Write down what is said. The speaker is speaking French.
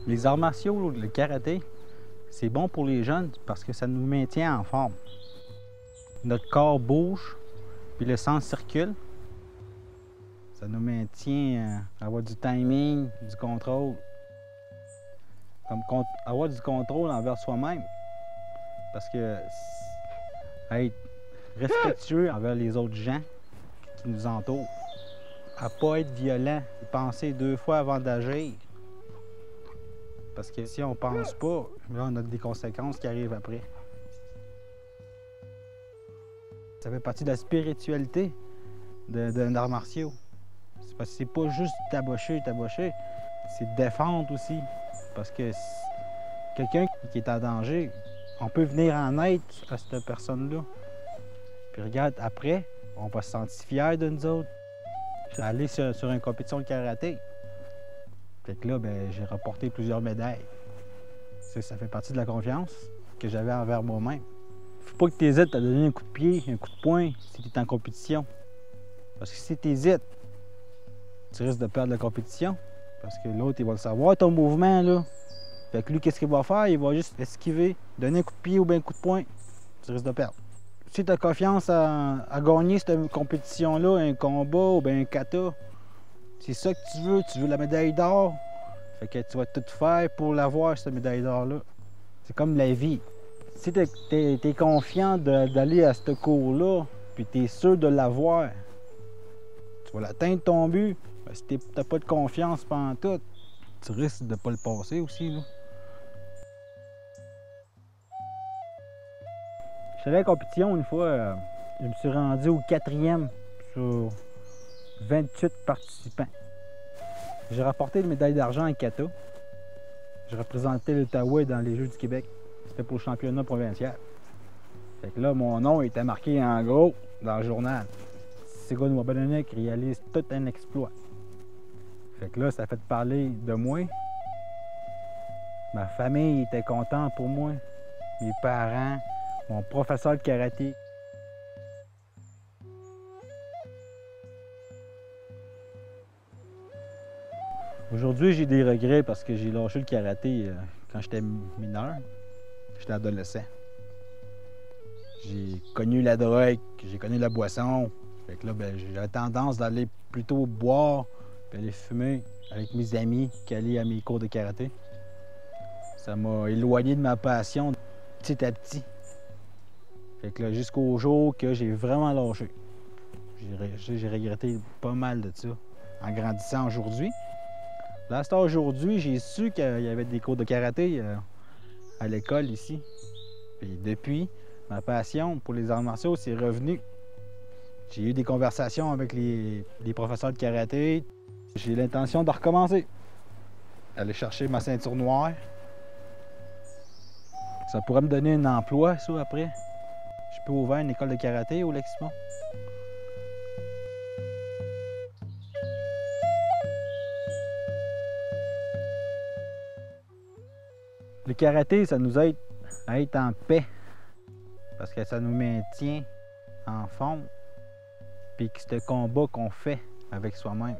Les arts martiaux, le karaté, c'est bon pour les jeunes parce que ça nous maintient en forme. Notre corps bouge, puis le sang circule. Ça nous maintient à avoir du timing, du contrôle. Comme avoir du contrôle envers soi-même. Parce que être respectueux envers les autres gens qui nous entourent. À ne pas être violent, penser 2 fois avant d'agir. Parce que si on pense pas, là, on a des conséquences qui arrivent après. Ça fait partie de la spiritualité d'un art martiaux. C'est parce que c'est pas juste tabocher, c'est défendre aussi. Parce que quelqu'un qui est en danger, on peut venir en aide à cette personne-là. Puis regarde, après, on va se sentir fiers de nous autres. Aller sur une compétition de karaté. Fait que là, ben, j'ai rapporté plusieurs médailles. Ça fait partie de la confiance que j'avais envers moi-même. Faut pas que tu hésites à donner un coup de pied, un coup de poing si tu es en compétition. Parce que si tu hésites, tu risques de perdre la compétition. Parce que l'autre, il va le savoir, ton mouvement, là. Fait que lui, qu'est-ce qu'il va faire? Il va juste esquiver, donner un coup de pied ou bien un coup de poing. Tu risques de perdre. Si tu as confiance à gagner cette compétition-là, un combat ou bien un kata, c'est ça que tu veux la médaille d'or. Fait que tu vas tout faire pour l'avoir, cette médaille d'or-là. C'est comme la vie. Si tu es confiant d'aller à ce cours-là, puis tu es sûr de l'avoir, tu vas l'atteindre ton but. Ben, si tu n'as pas de confiance pendant tout, tu risques de ne pas le passer aussi, là. Je suis allé à la compétition une fois, je me suis rendu au 4e sur 28 participants. J'ai rapporté une médaille d'argent en kata. J'ai représenté l'Outaouais dans les Jeux du Québec. C'était pour le championnat provincial. Fait que là, mon nom était marqué en gros dans le journal. Ségoune Wabananek réalise tout un exploit. Fait que là, ça a fait parler de moi. Ma famille était contente pour moi. Mes parents, mon professeur de karaté. Aujourd'hui, j'ai des regrets parce que j'ai lâché le karaté quand j'étais mineur. J'étais adolescent. J'ai connu la drogue, j'ai connu la boisson. Fait que là, ben, j'avais tendance d'aller plutôt boire puis aller fumer avec mes amis qu'aller à mes cours de karaté. Ça m'a éloigné de ma passion petit à petit. Fait que là, jusqu'au jour que j'ai vraiment lâché. J'ai regretté pas mal de ça en grandissant aujourd'hui. Là, c'est aujourd'hui, j'ai su qu'il y avait des cours de karaté à l'école ici. Puis depuis, ma passion pour les arts martiaux, c'est revenu. J'ai eu des conversations avec les professeurs de karaté. J'ai l'intention de recommencer. Aller chercher ma ceinture noire. Ça pourrait me donner un emploi, ça, après. Je peux ouvrir une école de karaté au Leximon. Le karaté, ça nous aide à être en paix. Parce que ça nous maintient en forme. Puis que c'est un combat qu'on fait avec soi-même.